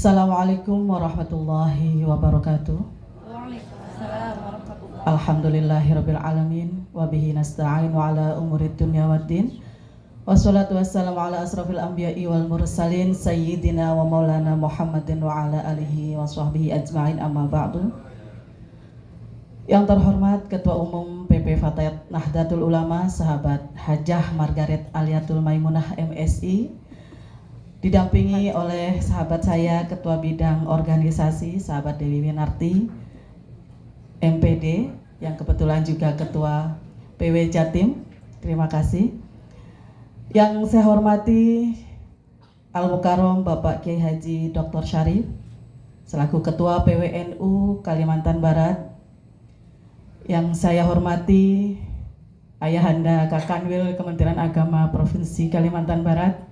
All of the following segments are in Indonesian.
Assalamualaikum warahmatullahi wabarakatuh. Waalaikumsalam warahmatullahi. Alhamdulillahirabbil alamin wa bihi nasta'in wa ala umurid dunya waddin. Wassalatu wassalamu ala asrafil anbiya'i wal mursalin sayyidina wa maulana Muhammadin wa ala alihi wa sahbihi ajma'in, amma ba'du. Yang terhormat Ketua Umum PP Fatayat Nahdlatul Ulama, sahabat Hajah Margaret Aliatul Maimunah MSI, didampingi oleh sahabat saya Ketua Bidang Organisasi sahabat Dewi Winarti MPD, yang kebetulan juga Ketua PW Jatim. Terima kasih. Yang saya hormati Al-Mukarrom Bapak Kiai Haji Dr. Syarif selaku Ketua PWNU Kalimantan Barat. Yang saya hormati Ayahanda Kakanwil Kementerian Agama Provinsi Kalimantan Barat,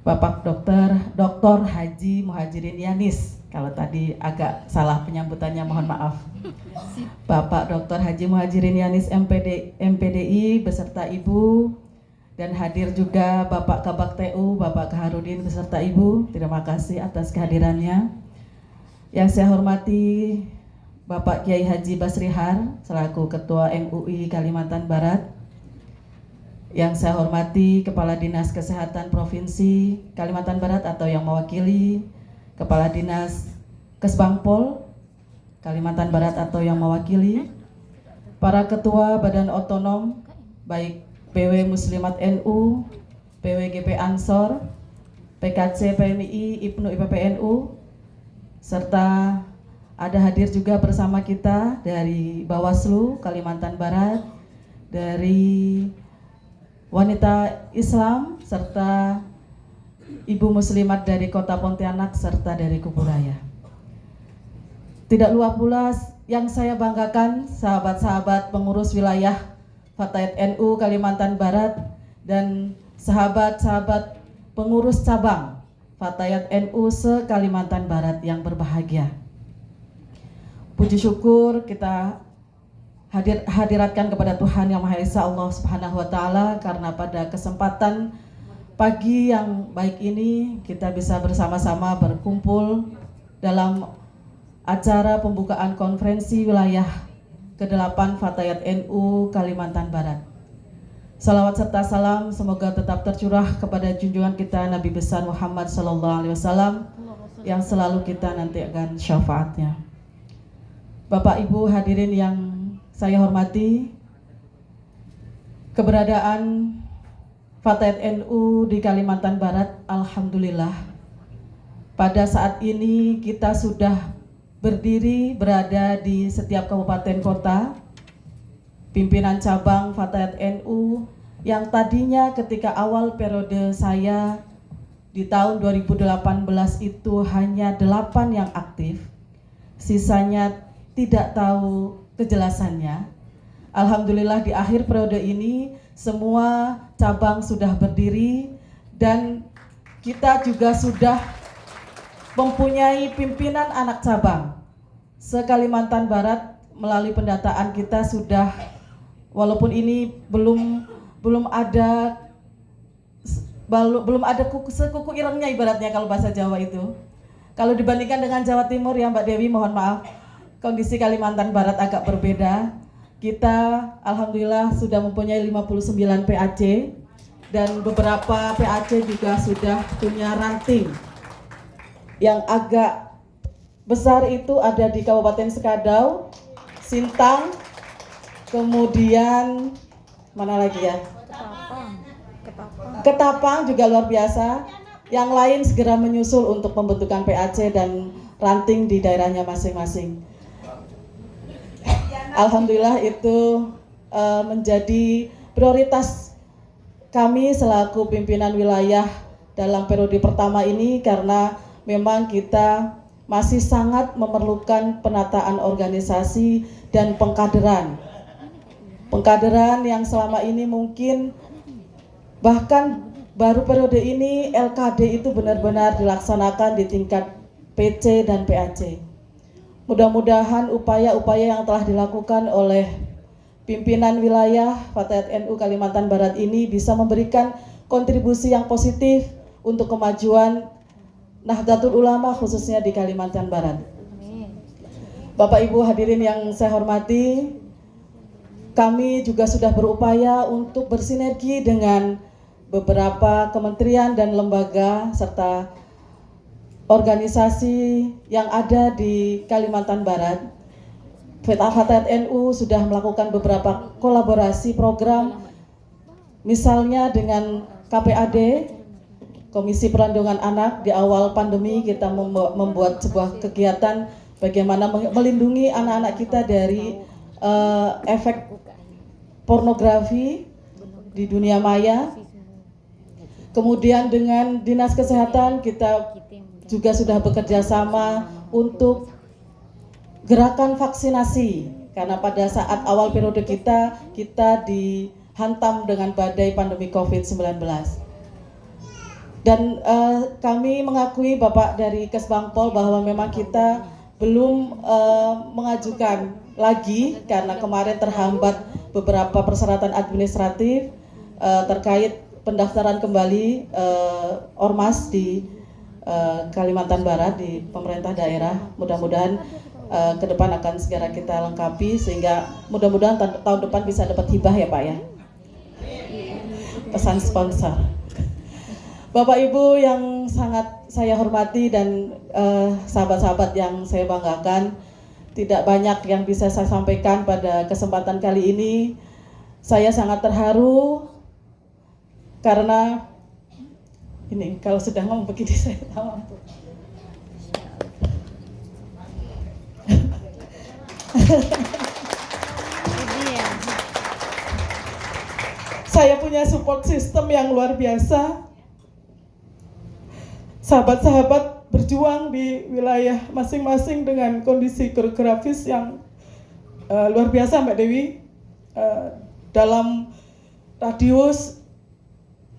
Bapak Dr. Haji Muhajirin Yanis. Kalau tadi agak salah penyambutannya, mohon maaf. Bapak Dr. Haji Muhajirin Yanis MPDI beserta Ibu, dan hadir juga Bapak Kabak TU Bapak Kaharudin beserta Ibu. Terima kasih atas kehadirannya. Yang saya hormati Bapak Kiai Haji Basrihar selaku Ketua MUI Kalimantan Barat. Yang saya hormati Kepala Dinas Kesehatan Provinsi Kalimantan Barat atau yang mewakili Kepala Dinas Kesbangpol Kalimantan Barat atau yang mewakili para Ketua Badan Otonom baik PW Muslimat NU, PWGP Ansor, PKC PMI, IPNU IPPNU, serta ada hadir juga bersama kita dari Bawaslu Kalimantan Barat, dari Wanita Islam, serta Ibu Muslimat dari Kota Pontianak, serta dari Kuburaya. Tidak lupa pula yang saya banggakan sahabat-sahabat pengurus wilayah Fatayat NU Kalimantan Barat dan sahabat-sahabat pengurus cabang Fatayat NU se-Kalimantan Barat yang berbahagia. Puji syukur kita hadiratkan kepada Tuhan Yang Maha Esa Allah Subhanahu wa Ta'ala, karena pada kesempatan pagi yang baik ini kita bisa bersama-sama berkumpul dalam acara pembukaan konferensi wilayah ke-8 Fatayat NU Kalimantan Barat. Salawat serta salam semoga tetap tercurah kepada junjungan kita Nabi besar Muhammad SAW yang selalu kita nantikan syafaatnya. Bapak Ibu hadirin yang saya hormati, keberadaan Fatayat NU di Kalimantan Barat, alhamdulillah pada saat ini kita sudah berdiri berada di setiap kabupaten kota. Pimpinan cabang Fatayat NU yang tadinya ketika awal periode saya di tahun 2018 itu hanya 8 yang aktif, sisanya tidak tahu kejelasannya. Alhamdulillah di akhir periode ini semua cabang sudah berdiri dan kita juga sudah mempunyai pimpinan anak cabang se-Kalimantan Barat. Melalui pendataan kita sudah, walaupun ini belum ada sekuku irengnya ibaratnya kalau bahasa Jawa itu. Kalau dibandingkan dengan Jawa Timur ya Mbak Dewi, mohon maaf, kondisi Kalimantan Barat agak berbeda. Kita alhamdulillah sudah mempunyai 59 PAC dan beberapa PAC juga sudah punya ranting. Yang agak besar itu ada di Kabupaten Sekadau, Sintang, kemudian mana lagi ya? Ketapang juga luar biasa. Yang lain segera menyusul untuk pembentukan PAC dan ranting di daerahnya masing-masing. Alhamdulillah itu menjadi prioritas kami selaku pimpinan wilayah dalam periode pertama ini, karena memang kita masih sangat memerlukan penataan organisasi dan pengkaderan. Pengkaderan yang selama ini mungkin bahkan baru periode ini LKD itu benar-benar dilaksanakan di tingkat PC dan PAC. Mudah-mudahan upaya-upaya yang telah dilakukan oleh pimpinan wilayah Fatayat NU Kalimantan Barat ini bisa memberikan kontribusi yang positif untuk kemajuan Nahdlatul Ulama khususnya di Kalimantan Barat. Amin. Bapak Ibu hadirin yang saya hormati, kami juga sudah berupaya untuk bersinergi dengan beberapa kementerian dan lembaga serta organisasi yang ada di Kalimantan Barat. Fatayat NU sudah melakukan beberapa kolaborasi program, misalnya dengan KPAD, Komisi Perlindungan Anak. Di awal pandemi kita membuat sebuah kegiatan bagaimana melindungi anak-anak kita dari efek pornografi di dunia maya. Kemudian dengan Dinas Kesehatan kita juga sudah bekerja sama untuk gerakan vaksinasi, karena pada saat awal periode kita dihantam dengan badai pandemi COVID-19. Dan kami mengakui Bapak dari Kesbangpol bahwa memang kita belum mengajukan lagi karena kemarin terhambat beberapa persyaratan administratif terkait pendaftaran kembali ormas di Kalimantan Barat di pemerintah daerah. Mudah-mudahan ke depan akan segera kita lengkapi sehingga mudah-mudahan tahun depan bisa dapat hibah ya Pak ya. Pesan sponsor. Bapak Ibu yang sangat saya hormati dan sahabat-sahabat yang saya banggakan, tidak banyak yang bisa saya sampaikan pada kesempatan kali ini. Saya sangat terharu karena ini kalau sudah ngomong begini saya tahu ampun. Saya punya support system yang luar biasa. Sahabat-sahabat berjuang di wilayah masing-masing dengan kondisi geografis yang luar biasa Mbak Dewi. Dalam radius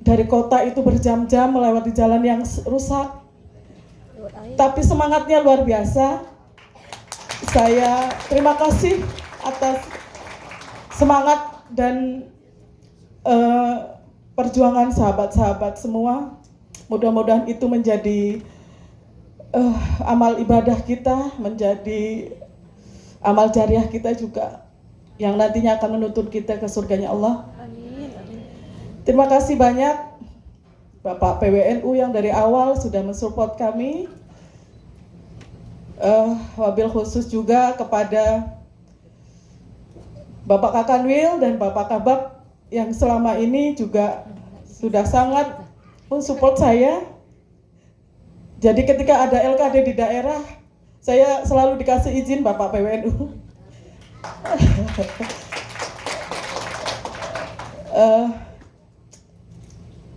dari kota itu berjam-jam melewati jalan yang rusak. Tapi semangatnya luar biasa. Saya terima kasih atas semangat dan perjuangan sahabat-sahabat semua. Mudah-mudahan itu menjadi amal ibadah kita, menjadi amal jariah kita juga yang nantinya akan menuntun kita ke surganya Allah. Amin. Terima kasih banyak Bapak PWNU yang dari awal sudah mensupport kami. Wabil khusus juga kepada Bapak Kakanwil dan Bapak Kabak yang selama ini juga sudah sangat mensupport saya. Jadi ketika ada LKD di daerah, saya selalu dikasih izin Bapak PWNU.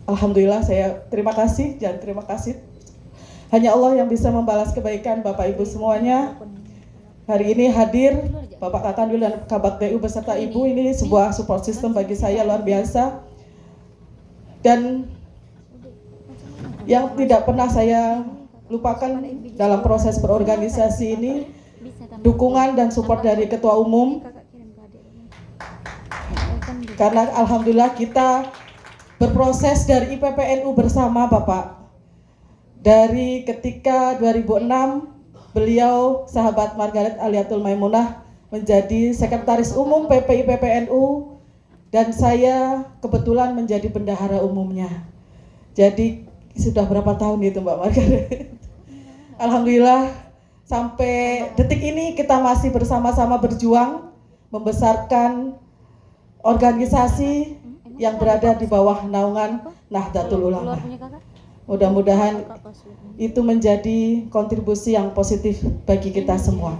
Alhamdulillah saya terima kasih dan terima kasih. Hanya Allah yang bisa membalas kebaikan Bapak Ibu semuanya. Hari ini hadir Bapak Kakanwil dan Kabak DU beserta Ibu, ini sebuah support system bagi saya luar biasa. Dan yang tidak pernah saya lupakan dalam proses berorganisasi ini, dukungan dan support dari Ketua Umum. Karena Alhamdulillah kita berproses dari IPPNU bersama Bapak. Dari ketika 2006 beliau sahabat Margaret Aliatul Maimunah menjadi sekretaris umum PPI PPNU dan saya kebetulan menjadi bendahara umumnya. Jadi sudah berapa tahun itu Mbak Margaret? Alhamdulillah sampai detik ini kita masih bersama-sama berjuang membesarkan organisasi yang berada di bawah naungan Nahdlatul Ulama. Mudah-mudahan itu menjadi kontribusi yang positif bagi kita semua.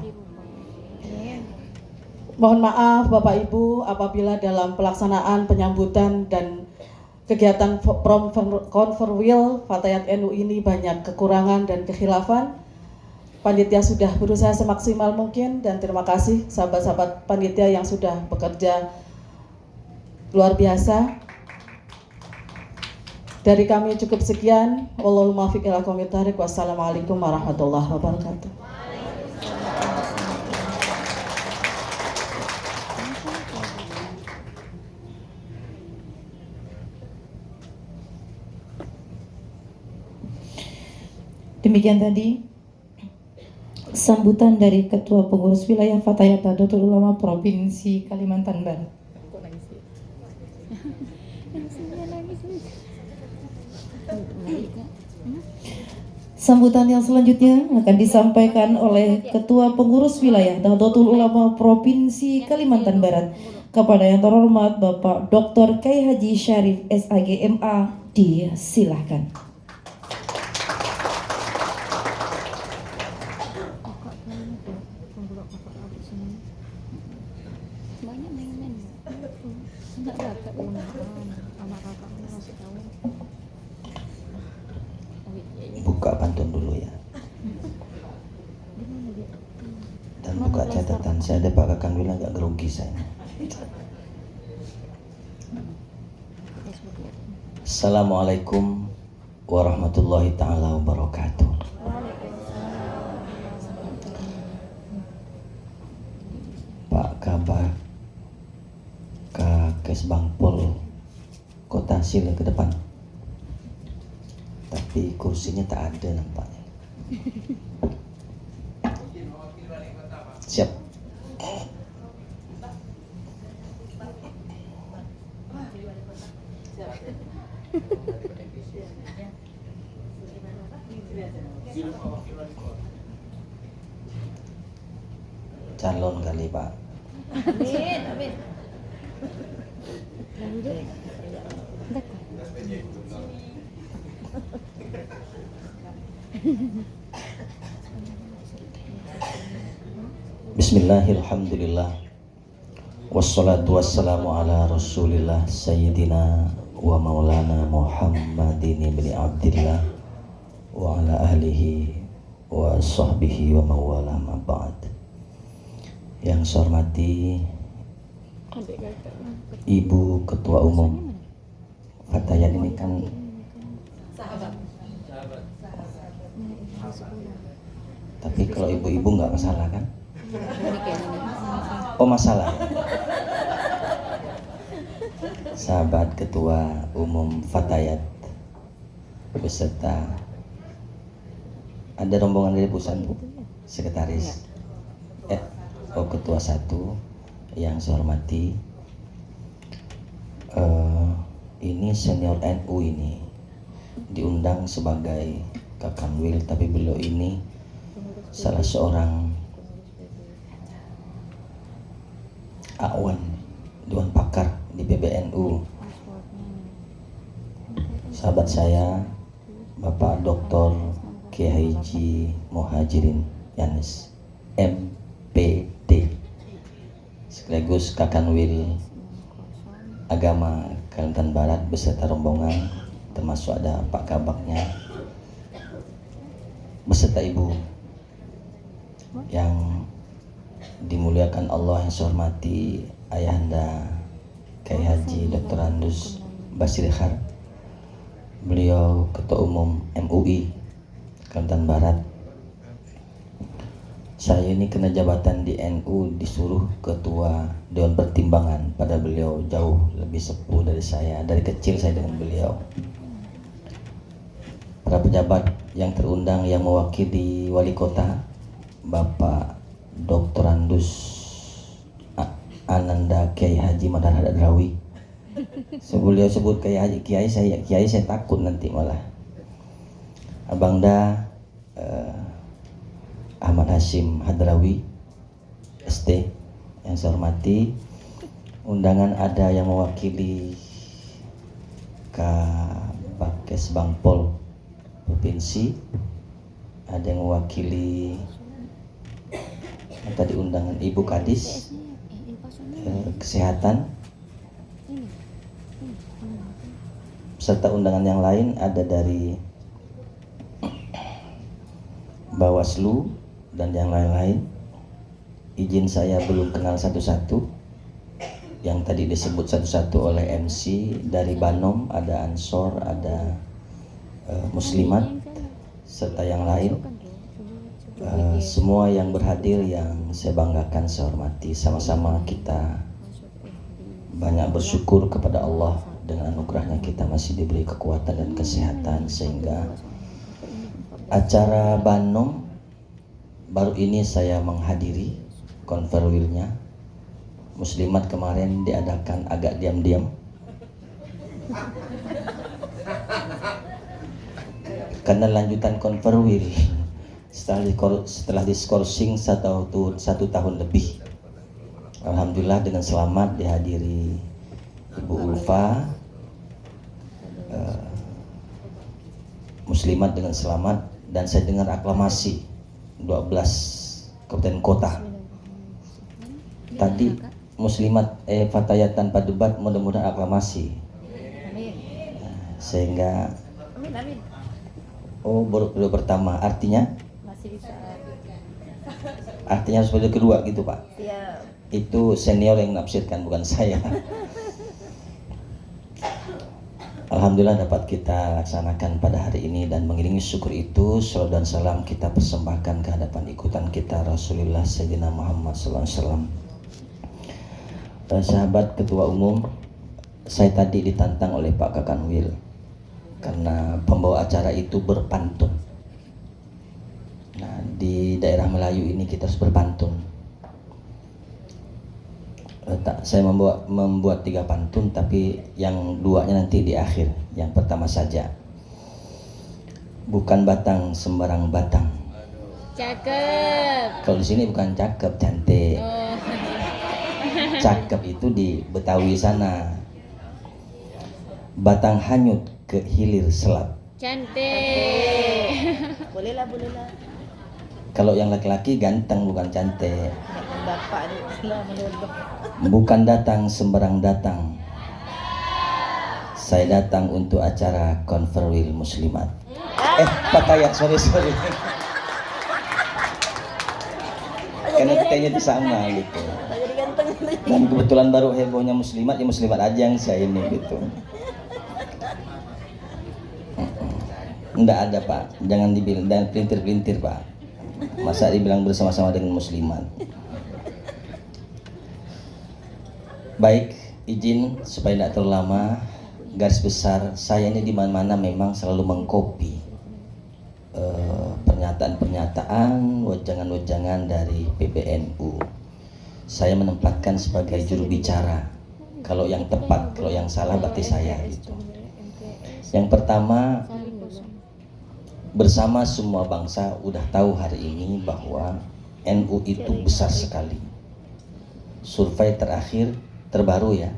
Mohon maaf Bapak Ibu apabila dalam pelaksanaan penyambutan dan kegiatan Konferwil Fatayat NU ini banyak kekurangan dan kekhilafan. Panitia sudah berusaha semaksimal mungkin dan terima kasih sahabat-sahabat panitia yang sudah bekerja luar biasa. Dari kami cukup sekian. Wallahul muwaffiq ila aqwamit thoriq. Wassalamualaikum warahmatullahi wabarakatuh. Demikian tadi sambutan dari Ketua Pengurus Wilayah Fatayat Nahdlatul Ulama Provinsi Kalimantan Barat. Sambutan yang selanjutnya akan disampaikan oleh Ketua Pengurus Wilayah Nahdlatul Ulama Provinsi Kalimantan Barat kepada yang terhormat Bapak Dr. Kiai Haji Syarif SAG MA. Disilahkan. Banyak mainan. Enggak dapat anak kakaknya masih tahu. Buka pantun dulu ya. Dan buka catatan. Saya ada Pak Kakang bilang agak grogi saya. Assalamualaikum warahmatullahi taala wabarakatuh. Pak Kabak Kakes Bangpol Kota sila ke depan. Tapi kursinya tak ada nampaknya. Siap. Calon kali Pak. Amin, amin. Bismillahirrahmanirrahim. Wassalatu wassalamu ala rasulillah Sayyidina wa maulana Muhammadin ibn Abdillah wa ala ahlihi wa sahbihi wa mawala ma ba'd. Yang saya hormati Ibu Ketua Umum Fatayat ini kan tapi kalau ibu-ibu nggak masalah kan? Oh masalah. Sahabat Ketua Umum Fatayat beserta ada rombongan dari pusat Bu, sekretaris, Ketua 1 yang saya hormati. Ini senior NU ini diundang sebagai Kakanwil, tapi beliau ini salah seorang Awan Dewan Pakar di PBNU. Sahabat saya Bapak Dr. Kiai Haji Muhajirin Yanis MPD, sekaligus Kakanwil Agama Kalimantan Barat beserta rombongan, termasuk ada Pak Kabaknya beserta Ibu yang dimuliakan Allah, yang saya hormati Ayahanda Kiai Haji Dr. Andus Basirkhar, beliau Ketua Umum MUI Kalimantan Barat. Saya ini kena jabatan di NU disuruh Ketua Dewan Pertimbangan, pada beliau jauh lebih sepuh dari saya, dari kecil saya dengan beliau. Para pejabat yang terundang yang mewakili Wali Kota Bapak Dr. Andus Ananda Kiai Haji Madar Hadrawi. Sebelum sebut Kiai saya takut nanti malah. Abangda Ahmad Hashim Hadrawi ST yang saya hormati. Undangan ada yang mewakili Kabakes Bangpol Provinsi, ada yang mewakili tadi undangan Ibu Kadis Kesehatan, serta undangan yang lain ada dari Bawaslu dan yang lain-lain. Izin saya belum kenal satu-satu yang tadi disebut satu-satu oleh MC. Dari Banom ada Ansor, ada Muslimat serta yang lain. Semua yang berhadir yang saya banggakan, saya hormati. Sama-sama kita banyak bersyukur kepada Allah, dengan anugerahnya kita masih diberi kekuatan dan kesehatan, sehingga Acara Banom baru ini saya menghadiri konferwilnya. Muslimat kemarin diadakan agak diam-diam. Karena lanjutan konferwil setelah diskorsing satu tahun lebih. Alhamdulillah dengan selamat dihadiri Ibu Ulfa, Muslimat dengan selamat, dan saya dengar aklamasi 12 kabupaten kota. Tadi Muslimat Fatayat tanpa debat, mudah-mudahan aklamasi. Sehingga oh baru periode pertama, artinya Masih bisa. harus periode kedua gitu Pak. Siap. Itu senior yang menafsirkan, bukan saya. Alhamdulillah dapat kita laksanakan pada hari ini, dan mengiringi syukur itu salawat dan salam kita persembahkan ke hadapan ikutan kita Rasulullah Sayyidina Muhammad SAW. Sahabat Ketua Umum, saya tadi ditantang oleh Pak Kakanwil karena pembawa acara itu berpantun. Nah, di daerah Melayu ini kita harus berpantun. Saya membuat 3 pantun, tapi yang 2-nya nanti di akhir. Yang pertama saja. Bukan batang sembarang batang. Cakep. Kalau di sini bukan cakep, cantik. Oh. Cakep itu di Betawi sana. Batang hanyut ke hilir selat. Cantik. Boleh lah. Kalau yang laki-laki ganteng, bukan cantik. Bapak ni lah menurut. Bukan datang sembarang datang. Saya datang untuk acara konferwil Muslimat. Fatayat, sorry. Karena kitanya itu sama gitu. Jadi ganteng. Dan kebetulan baru hebohnya Muslimat, ya Muslimat aja yang saya ini gitu. Enggak ada Pak, jangan dibilang dan pelintir-pelintir Pak. Masa dibilang bersama-sama dengan Muslimat. Baik, izin supaya tidak terlalu lama. Garis besar, saya ini di mana-mana memang selalu mengcopy pernyataan-pernyataan, wejangan-wejangan dari PBNU. Saya menempatkan sebagai juru bicara. Kalau yang tepat, kalau yang salah berarti saya gitu. Yang pertama, bersama semua bangsa udah tahu hari ini bahwa NU itu besar sekali. Survei terakhir terbaru ya,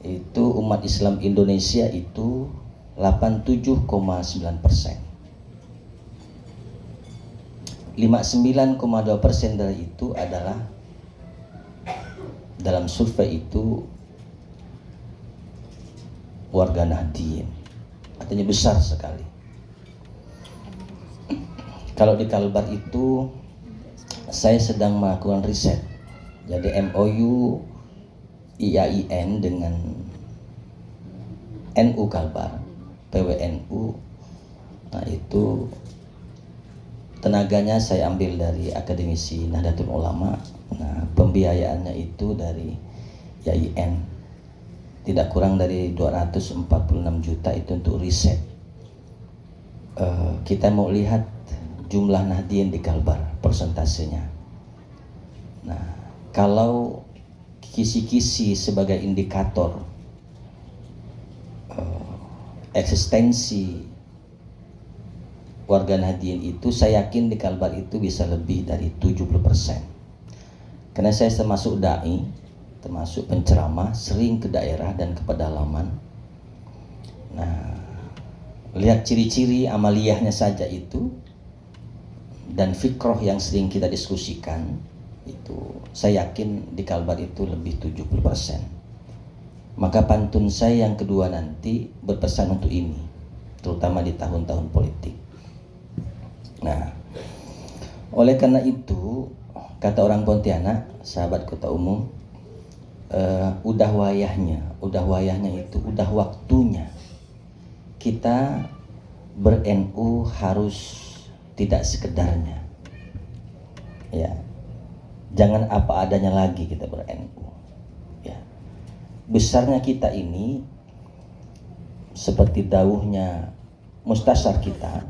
itu umat Islam Indonesia itu 87,9%. 59,2% dari itu adalah dalam survei itu warga Nahdien. Artinya besar sekali. Kalau di Kalbar itu saya sedang melakukan riset. Jadi MOU IAIN dengan NU Kalbar, PWNU. Nah, itu tenaganya saya ambil dari akademisi Nahdlatul Ulama. Nah, pembiayaannya itu dari IAIN. Tidak kurang dari 246 juta itu untuk riset. Kita mau lihat jumlah Nahdien di Kalbar, persentasenya. Nah, kalau kisi-kisi sebagai indikator eksistensi warga Nahdien itu, saya yakin di Kalbar itu bisa lebih dari 70%. Karena saya termasuk dai, termasuk penceramah, sering ke daerah dan ke pedalaman. Nah, lihat ciri-ciri amaliyahnya saja itu, dan fikroh yang sering kita diskusikan itu, saya yakin di Kalbar itu lebih 70%. Maka pantun saya yang kedua nanti berpesan untuk ini, terutama di tahun-tahun politik. Nah, oleh karena itu, kata orang Pontianak, sahabat Ketua Umum, udah wayahnya itu, udah waktunya kita ber-NU harus tidak sekedarnya. Ya, jangan apa adanya lagi kita ber-NU. Ya, besarnya kita ini seperti dawuhnya mustasyar kita,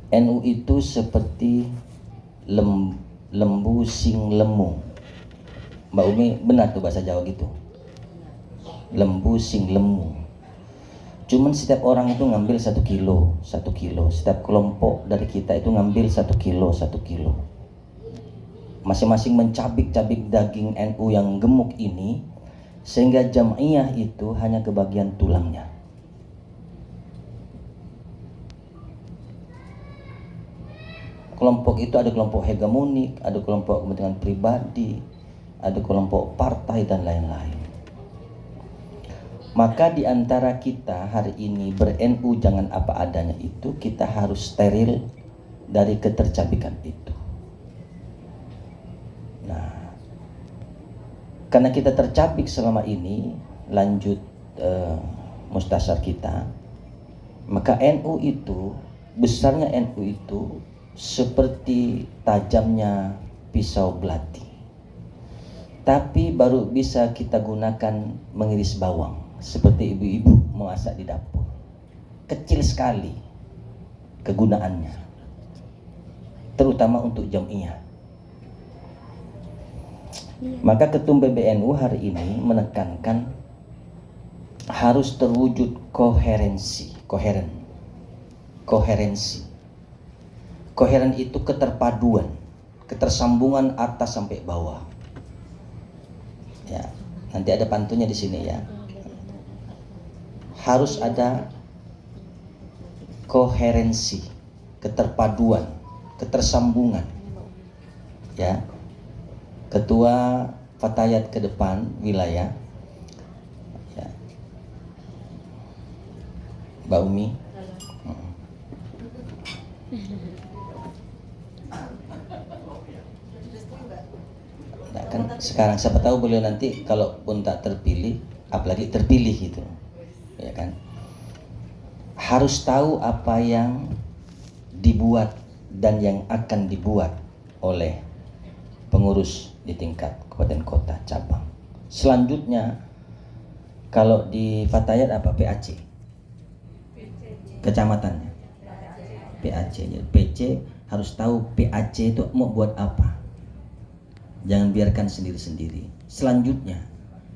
NU itu seperti lembu sing lemu. Mbak Umi benar tuh bahasa Jawa gitu, lembu sing lemu. Cuman setiap orang itu ngambil 1 kilo, 1 kilo. Setiap kelompok dari kita itu ngambil 1 kilo, 1 kilo. Masing-masing mencabik-cabik daging NU yang gemuk ini, sehingga jam'iyah itu hanya kebagian tulangnya. Kelompok itu ada kelompok hegemonik, ada kelompok kepentingan pribadi, ada kelompok partai dan lain-lain. Maka di antara kita hari ini ber-NU jangan apa adanya itu, kita harus steril dari ketercabikan itu. Nah, karena kita tercabik selama ini, lanjut mustasar kita, maka NU itu, besarnya NU itu seperti tajamnya pisau belati. Tapi baru bisa kita gunakan mengiris bawang, seperti ibu-ibu memasak di dapur. Kecil sekali kegunaannya, terutama untuk jam'iyah. Maka Ketum PBNU hari ini menekankan harus terwujud koherensi. Koheren itu keterpaduan, ketersambungan atas sampai bawah. Ya, nanti ada pantunnya di sini ya. Harus ada koherensi, keterpaduan, ketersambungan. Ya. Ketua Fatayat ke depan wilayah, ya. Mbak Umi. Nah, kan sekarang siapa tahu beliau nanti kalaupun tak terpilih, apalagi terpilih gitu, ya kan? Harus tahu apa yang dibuat dan yang akan dibuat oleh pengurus di tingkat kabupaten kota cabang. Selanjutnya kalau di Fatayat apa PAC? Kecamatannya. PAC. Jadi PC harus tahu PAC itu mau buat apa. Jangan biarkan sendiri-sendiri. Selanjutnya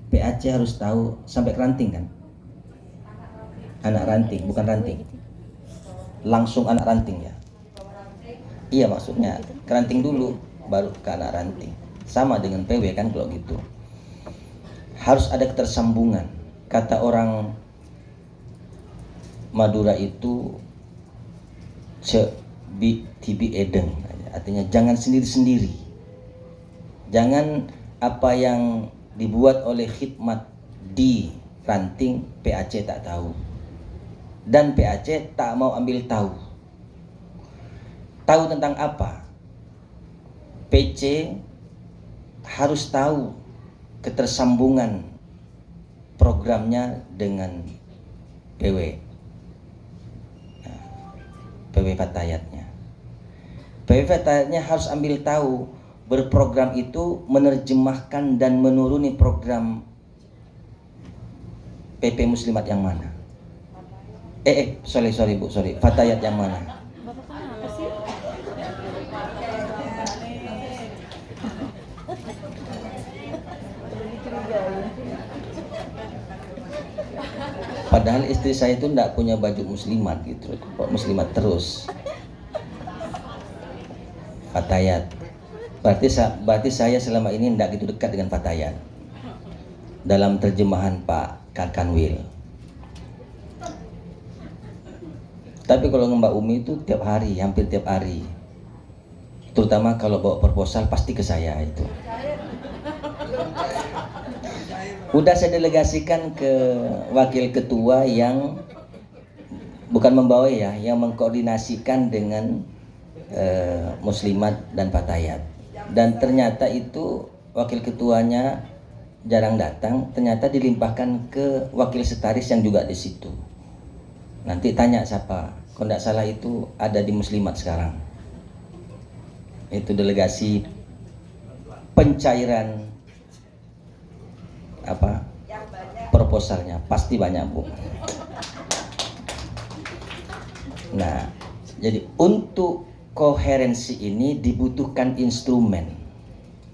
PAC harus tahu sampai ranting kan? Anak ranting, bukan ranting. Langsung anak ranting ya. Iya maksudnya ranting dulu baru ke anak ranting. Sama dengan PW kan kalau gitu. Harus ada ketersambungan. Kata orang Madura itu tibi edeng, artinya jangan sendiri-sendiri. Jangan apa yang dibuat oleh khidmat di ranting PAC tak tahu. Dan PAC tak mau ambil tahu. Tahu tentang apa? PC harus tahu ketersambungan programnya dengan PW. PW Fatayatnya. PW Fatayatnya harus ambil tahu berprogram itu menerjemahkan dan menuruni program PP Muslimat yang mana? Sorry Bu, Fatayat yang mana? Bapak kenapa sih? Padahal istri saya itu tidak punya baju muslimat gitu, kok muslimat terus. Fatayat. Berarti saya selama ini tidak gitu dekat dengan Fatayat. Dalam terjemahan Pak Karkanwil. Tapi kalau Mbak Umi itu tiap hari, hampir tiap hari. Terutama kalau bawa proposal pasti ke saya itu. Udah saya delegasikan ke wakil ketua yang bukan membawa ya, yang mengkoordinasikan dengan Muslimat dan Fatayat. Dan ternyata itu wakil ketuanya jarang datang, ternyata dilimpahkan ke wakil sekretaris yang juga di situ. Nanti tanya siapa, kalau tidak salah itu ada di Muslimat sekarang. Itu delegasi pencairan apa proposalnya pasti banyak Bu. Nah Jadi untuk koherensi ini dibutuhkan instrumen.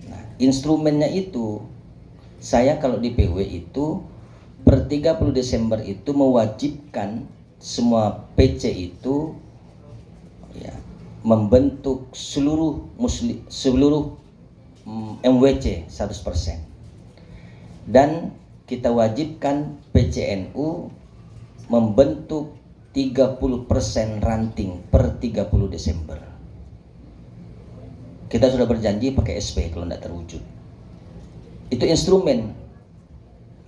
Nah, instrumennya itu saya kalau di PW itu per 30 Desember itu mewajibkan semua PC itu ya, membentuk seluruh MWC 100%. Dan kita wajibkan PCNU membentuk 30% ranting per 30 Desember. Kita sudah berjanji pakai SP kalau tidak terwujud. Itu instrumen.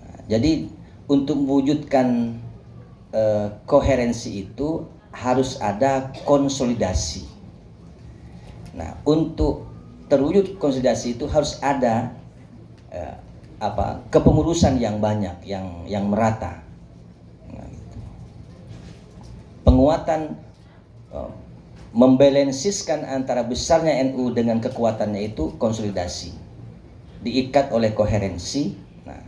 Nah, jadi untuk mewujudkan koherensi itu harus ada konsolidasi. Nah, untuk terwujud konsolidasi itu harus ada kepengurusan yang banyak, yang merata. Nah, gitu. Penguatan membalansiskan antara besarnya NU dengan kekuatannya itu konsolidasi, diikat oleh koherensi. Nah,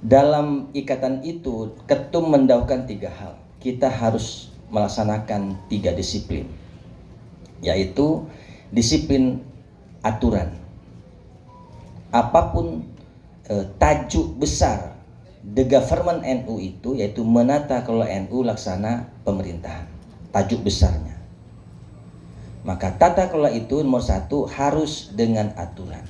dalam ikatan itu ketum mendauhkan 3 hal. Kita harus melaksanakan 3 disiplin, yaitu disiplin aturan. Apapun tajuk besar The Government NU itu, yaitu menata kelola NU laksana pemerintahan, tajuk besarnya. Maka tata kelola itu nomor 1 harus dengan aturan.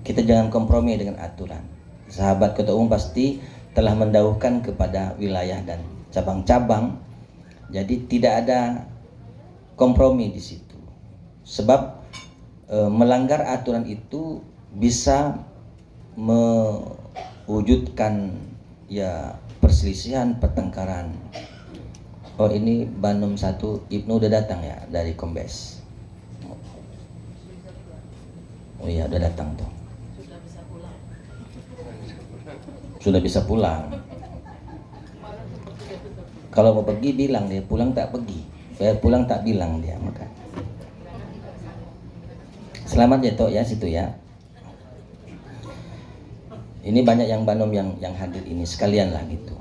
Kita jangan kompromi dengan aturan. Sahabat Ketua Umum pasti telah mendauhkan kepada wilayah dan cabang-cabang, jadi tidak ada kompromi di situ. Sebab melanggar aturan itu bisa mewujudkan ya perselisihan, pertengkaran. Oh, ini Banom 1 Ibnu udah datang ya dari Kombes. Oh iya, udah datang tuh. Sudah bisa pulang. Kalau mau pergi bilang dia, pulang tak pergi. Pulang tak bilang dia, maka. Selamat ya Tok ya situ ya. Ini banyak yang Banom yang hadir ini, sekalian lah gitu.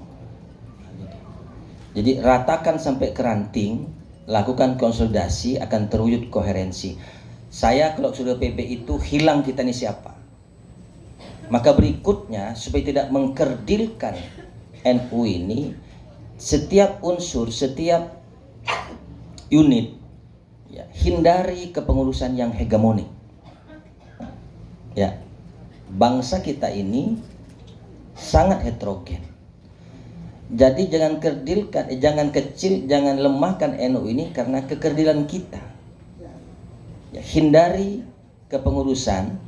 Jadi ratakan sampai ke ranting, lakukan konsolidasi, akan terwujud koherensi. Saya kalau sudah PB itu hilang kita ini siapa. Maka berikutnya supaya tidak mengkerdilkan NU ini, setiap unsur, setiap unit ya, hindari kepengurusan yang hegemonik. Ya, bangsa kita ini sangat heterogen. Jadi jangan kerdilkan, jangan kecil, jangan lemahkan NU ini karena kekerdilan kita. Ya, hindari kepengurusan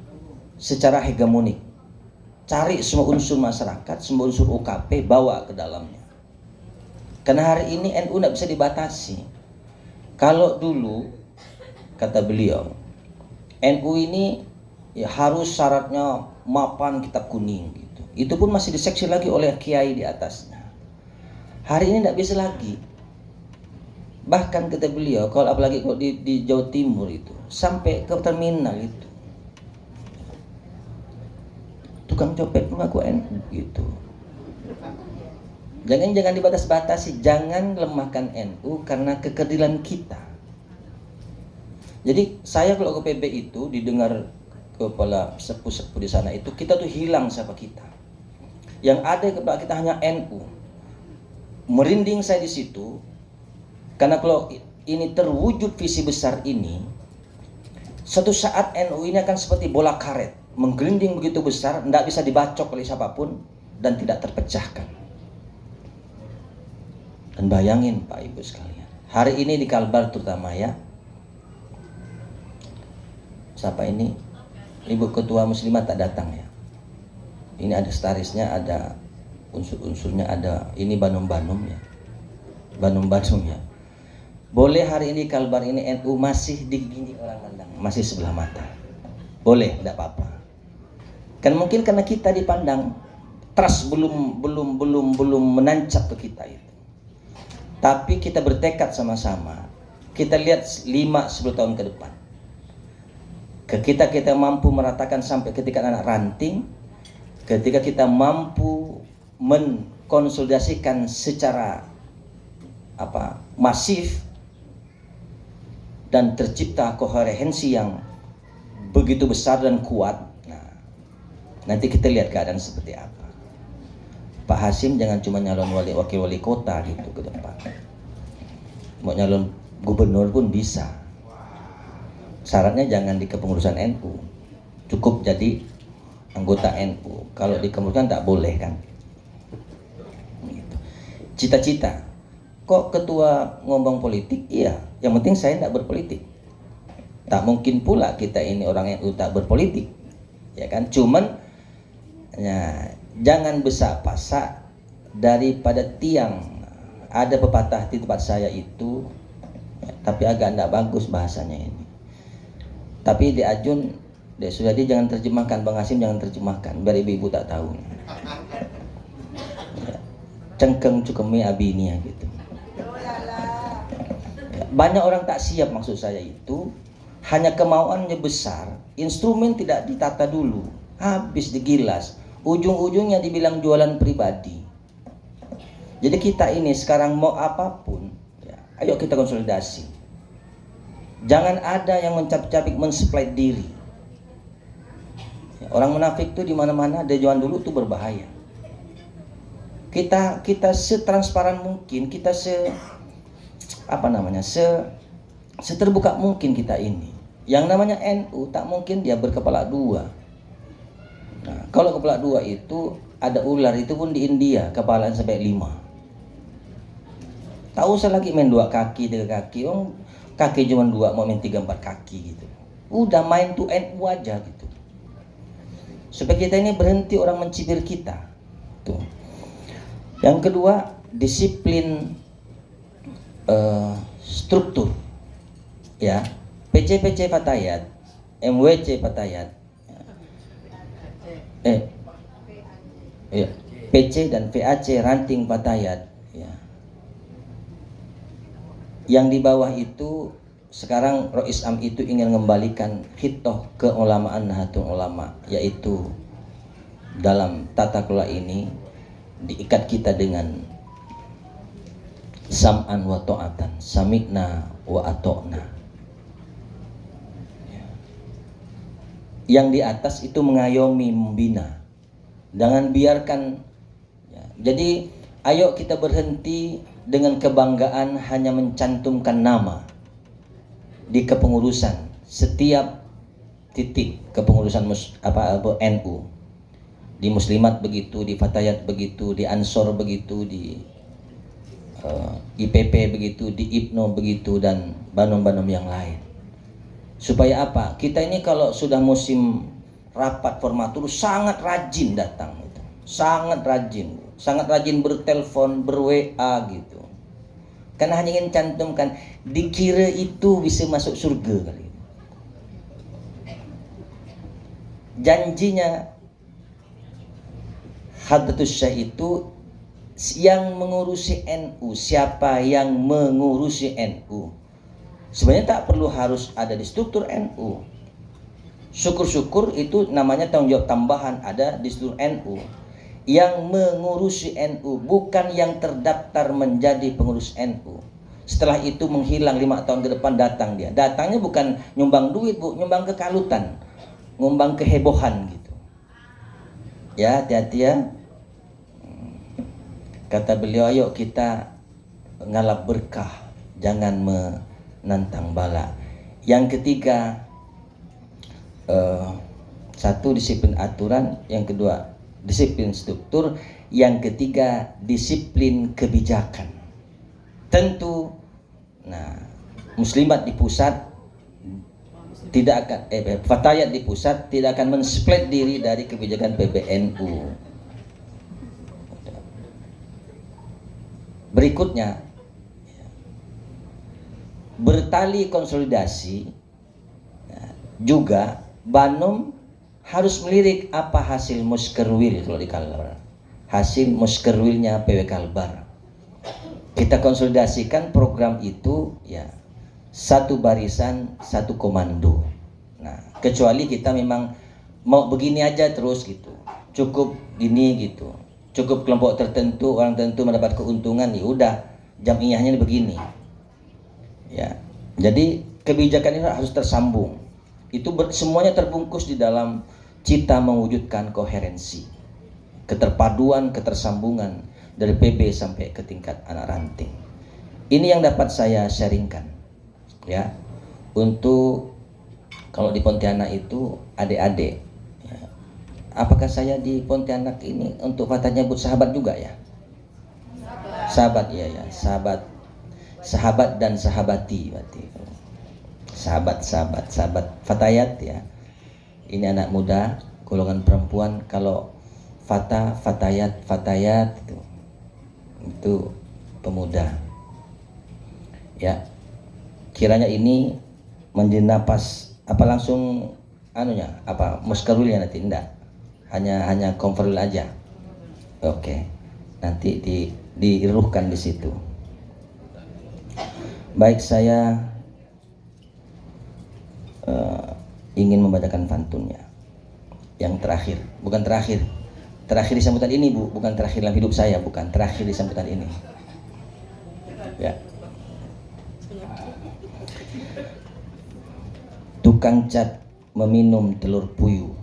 secara hegemonik. Cari semua unsur masyarakat, semua unsur UKP, bawa ke dalamnya. Karena hari ini NU tidak bisa dibatasi. Kalau dulu, kata beliau, NU ini ya harus syaratnya mapan kitab kuning gitu. Itu pun masih diseksi lagi oleh kiai di atasnya. Hari ini tidak bisa lagi. Bahkan kata beliau, kalau apalagi kalau di Jawa Timur itu, sampai ke terminal itu, tukang copet mengaku NU gitu. Jangan dibatas-batasi, jangan lemahkan NU karena kekerdilan kita. Jadi saya kalau ke PB itu didengar kepala sepuh-sepuh di sana itu, kita tuh hilang siapa kita. Yang ada kepala kita hanya NU. Merinding saya di situ karena kalau ini terwujud visi besar ini, suatu saat NU ini akan seperti bola karet, menggelinding begitu besar, tidak bisa dibacok oleh siapapun dan tidak terpecahkan. Dan bayangin Pak Ibu sekalian, hari ini di Kalbar terutama ya, siapa ini? Ibu Ketua Muslimat tak datang ya. Ini ada starisnya, ada unsur-unsurnya, ada ini Banom-Banom ya. Banom-Banom ya. Boleh hari ini Kalbar ini NU masih digigit orang pandang, masih sebelah mata. Boleh, tidak apa-apa. Kan mungkin karena kita dipandang trust belum menancap ke kita itu. Tapi kita bertekad sama-sama. Kita lihat 5-10 tahun ke depan. Ketika kita mampu meratakan sampai ketika anak ranting, ketika kita mampu mengkonsolidasikan secara masif dan tercipta koherensi yang begitu besar dan kuat. Nah, nanti kita lihat keadaan seperti apa. Pak Hasim jangan cuma nyalon wakil wali kota gitu ke depan. Mau nyalon gubernur pun bisa. Syaratnya jangan di kepengurusan NU. Cukup jadi anggota NU. Kalau di kepengurusan tak boleh kan. Gitu. Cita-cita. Kok ketua ngomong politik? Iya, yang penting saya tidak berpolitik. Tak mungkin pula kita ini orang NU tak berpolitik. Ya kan? Cuman ya, jangan besak-pasak daripada tiang. Ada pepatah di tempat saya itu, ya, tapi agak tidak bagus bahasanya ini. Tapi di Ajun, Dek Suyadi jangan terjemahkan, Bang Hasim jangan terjemahkan, biar ibu-ibu tak tahu. Ya, cengkeng cukemi abinia gitu. Ya, banyak orang tak siap, maksud saya itu, hanya kemauannya besar, instrumen tidak ditata dulu, habis digilas, ujung-ujungnya dibilang jualan pribadi. Jadi kita ini sekarang mau apapun, ya, ayo kita konsolidasi. Jangan ada yang mencapik-capik mensupply diri. Ya, orang munafik itu di mana-mana, dari zaman dulu itu berbahaya. Kita setransparan mungkin, kita seterbuka mungkin kita ini. Yang namanya NU tak mungkin dia berkepala dua. Nah, kalau kepala dua itu ada ular itu pun di India kepalanya sampai 5. Tak usah lagi main 2 kaki, 3 kaki. Kaki cuma 2 mau main 3, 4 kaki gitu. Udah main tuh NU aja gitu. Supaya kita ini berhenti orang mencibir kita. Tuh. Yang kedua, disiplin struktur. Ya. PC Fatayat, MWC Fatayat. PC dan VAC ranting Fatayat. Ya. Yang di bawah itu sekarang Rois Am itu ingin mengembalikan hitoh keulamaan Nahdlatul Ulama, yaitu dalam tata kelola ini diikat kita dengan sam'an wa ta'atan, sami'na wa ata'na. Yang di atas itu mengayomi, membina, jangan biarkan ya. Jadi ayo kita berhenti dengan kebanggaan hanya mencantumkan nama di kepengurusan setiap titik kepengurusan NU. Di Muslimat begitu, di Fatayat begitu, di Ansor begitu, di IPP begitu, di IPNO begitu, dan banom-banom yang lain. Supaya apa? Kita ini kalau sudah musim rapat formatur sangat rajin datang gitu. Sangat rajin bertelepon, ber-WA gitu. Karena hanya ingin cantumkan, dikira itu bisa masuk surga kali. Janjinya Hadratus Syekh itu yang mengurusi NU, siapa yang mengurusi NU. Sebenarnya tak perlu harus ada di struktur NU. Syukur-syukur itu namanya tanggung jawab tambahan ada di struktur NU. Yang mengurusi NU, bukan yang terdaftar menjadi pengurus NU. Setelah itu menghilang 5 tahun ke depan datang dia. Datangnya bukan nyumbang duit, Bu, nyumbang kekalutan, nyumbang kehebohan gitu. Ya, hati-hati ya. Kata beliau, ayo kita ngalap berkah, jangan menantang bala. Yang ketiga, satu disiplin aturan, yang kedua disiplin struktur, yang ketiga disiplin kebijakan. Tentu, nah, Muslimat di pusat tidak akan, Fatayat di pusat tidak akan men-split diri dari kebijakan PBNU. Berikutnya, bertali konsolidasi, juga Banom harus melirik apa hasil muskerwil kalau di Kalbar. Hasil muskerwilnya PW Kalbar. Kita konsolidasikan program itu ya, satu barisan, satu komando. Nah, kecuali kita memang mau begini aja terus gitu. Cukup gini gitu. Cukup kelompok tertentu, orang tertentu mendapat keuntungan, ya udah, jamiyahnya begini. Ya. Jadi kebijakan ini harus tersambung. Itu semuanya terbungkus di dalam cita mewujudkan koherensi, keterpaduan, ketersambungan dari PB sampai ke tingkat anak ranting. Ini yang dapat saya sharingkan, ya, untuk kalau di Pontianak itu adik-adik. Ya. Apakah saya di Pontianak ini untuk Fatah nyebut sahabat juga ya? Sahabat ya, ya, sahabat dan sahabati berarti. Sahabat Fatayat ya. Ini anak muda, golongan perempuan. Kalau Fatayat itu pemuda. Ya. Kiranya ini menjadi napas apa langsung anunya, apa muskarulnya nanti enggak. Hanya konferul aja. Oke. Nanti diruhkan di situ. Baik, saya ingin membacakan pantunnya yang terakhir, bukan terakhir di sambutan ini Bu, bukan terakhir dalam hidup saya, bukan terakhir di sambutan ini ya. Tukang cat meminum telur puyuh,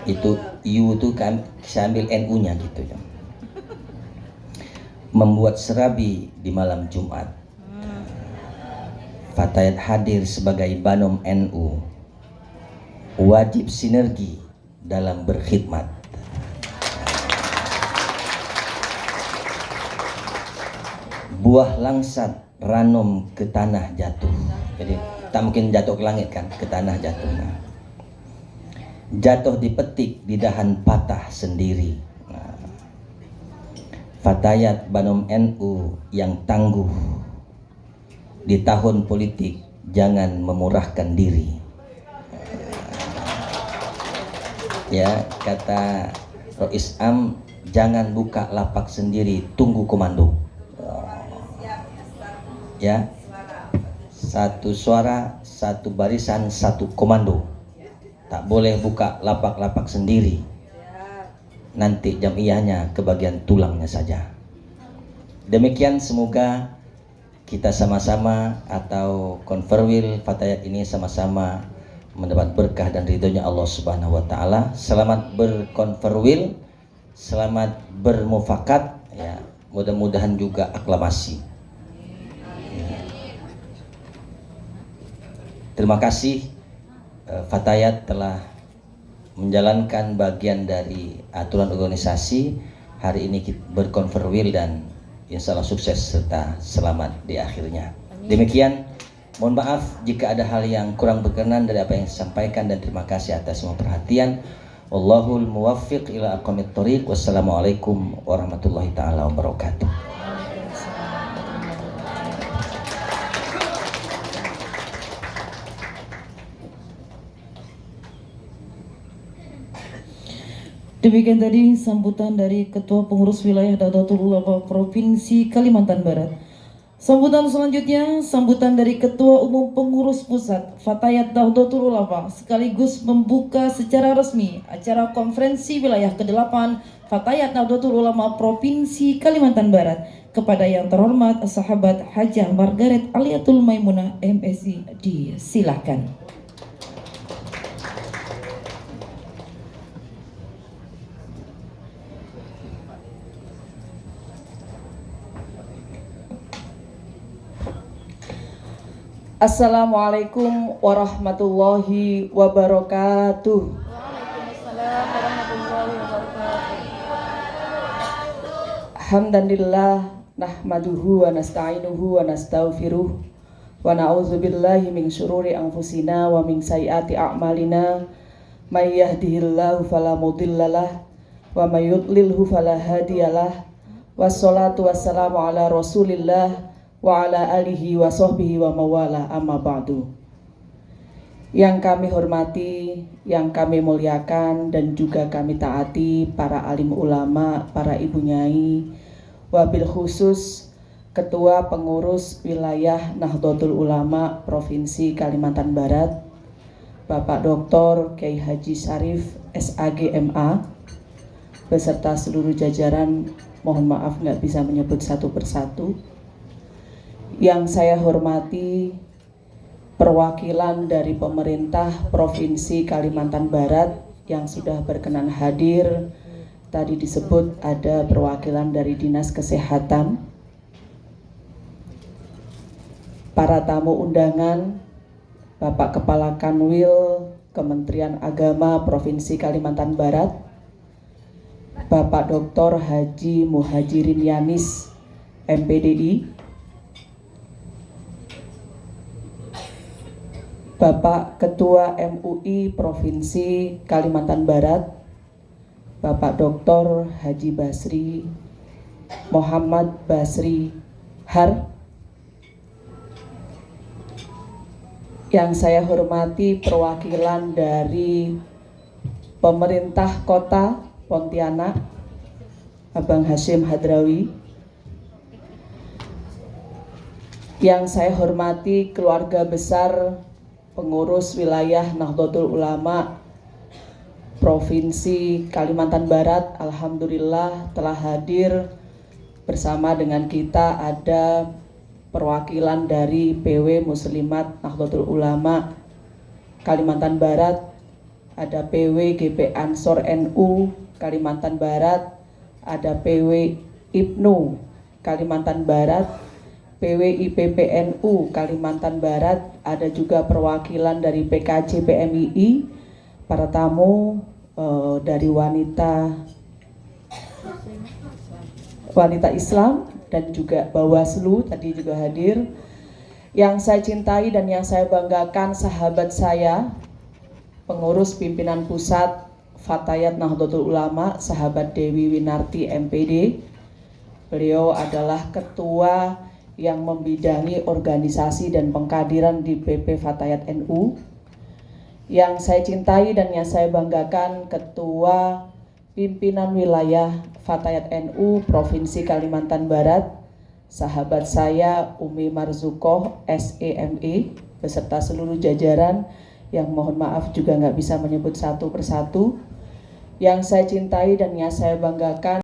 itu yu itu kan saya ambil NU nya gitu ya. Membuat serabi di malam Jumat. Fatayat hadir sebagai Banom NU, wajib sinergi dalam berkhidmat. Buah langsat ranom ke tanah jatuh. Jadi tak mungkin jatuh ke langit kan, ke tanah jatuh. Nah, jatuh dipetik di dahan patah sendiri. Nah, Fatayat Banom NU yang tangguh di tahun politik, jangan memurahkan diri. Ya, kata Rois Am, jangan buka lapak sendiri, tunggu komando. Ya, satu suara, satu barisan, satu komando. Tak boleh buka lapak-lapak sendiri. Nanti jamiahnya kebagian tulangnya saja. Demikian, semoga kita sama-sama atau konferwil Fatayat ini sama-sama mendapat berkah dan ridhonya Allah Subhanahu wa taala. Selamat berkonferwil, selamat bermufakat ya. Mudah-mudahan juga aklamasi. Ya. Terima kasih Fatayat telah menjalankan bagian dari aturan organisasi. Hari ini kita berkonferwil dan insya Allah sukses serta selamat di akhirnya. Demikian, mohon maaf jika ada hal yang kurang berkenan dari apa yang saya sampaikan, dan terima kasih atas semua perhatian. Wallahul muwaffiq ila aqwamit thoriq. Wassalamualaikum warahmatullahi taala wabarakatuh. Demikian tadi sambutan dari Ketua Pengurus Wilayah Nahdlatul Ulama Provinsi Kalimantan Barat. Sambutan selanjutnya, sambutan dari Ketua Umum Pengurus Pusat Fatayat Nahdlatul Ulama sekaligus membuka secara resmi acara konferensi wilayah ke-8 Fatayat Nahdlatul Ulama Provinsi Kalimantan Barat. Kepada yang terhormat sahabat Hajah Margaret Aliatul Maimunah MSI, disilahkan. Assalamualaikum warahmatullahi wabarakatuh. Waalaikumsalam warahmatullahi wabarakatuh. Alhamdulillah nahmaduhu wa nasta'inuhu wa nastaghfiruh wa na'udzu billahi min syururi anfusina wa min sayyiati a'malina. May yahdihillahu fala mudhillalah wa may yudlilhu fala hadiyalah. Wassalatu wassalamu ala Rasulillah wa ala alihi wa sahbihi wa mawala, amma ba'du. Yang kami hormati, yang kami muliakan dan juga kami taati para alim ulama, para ibu nyai, wabil khusus Ketua Pengurus Wilayah Nahdlatul Ulama Provinsi Kalimantan Barat, Bapak Dr. Kiai Haji Syarif SAG MA, beserta seluruh jajaran. Mohon maaf nggak bisa menyebut satu persatu. Yang saya hormati perwakilan dari pemerintah Provinsi Kalimantan Barat yang sudah berkenan hadir. Tadi disebut ada perwakilan dari Dinas Kesehatan, para tamu undangan, Bapak Kepala Kanwil Kementerian Agama Provinsi Kalimantan Barat, Bapak Dr. Haji Muhajirin Yanis, MPDI, Bapak Ketua MUI Provinsi Kalimantan Barat, Bapak Dr. Haji Basri Muhammad Basri Har, yang saya hormati perwakilan dari pemerintah kota Pontianak, Abang Hashim Hadrawi, yang saya hormati keluarga besar pengurus wilayah Nahdlatul Ulama Provinsi Kalimantan Barat. Alhamdulillah telah hadir bersama dengan kita ada perwakilan dari PW Muslimat Nahdlatul Ulama Kalimantan Barat, ada PW GP Ansor NU Kalimantan Barat, ada PW IPNU Kalimantan Barat, PW IPPNU Kalimantan Barat, ada juga perwakilan dari PKJ PMII, para tamu dari wanita Islam, dan juga Bawaslu tadi juga hadir. Yang saya cintai dan yang saya banggakan, sahabat saya, pengurus pimpinan pusat Fatayat Nahdlatul Ulama, sahabat Dewi Winarti MPD. Beliau adalah ketua yang membidangi organisasi dan pengkaderan di PP Fatayat NU. Yang saya cintai dan yang saya banggakan, ketua pimpinan wilayah Fatayat NU Provinsi Kalimantan Barat, sahabat saya Umi Marzukoh SEME, beserta seluruh jajaran yang mohon maaf juga nggak bisa menyebut satu persatu. Yang saya cintai dan yang saya banggakan,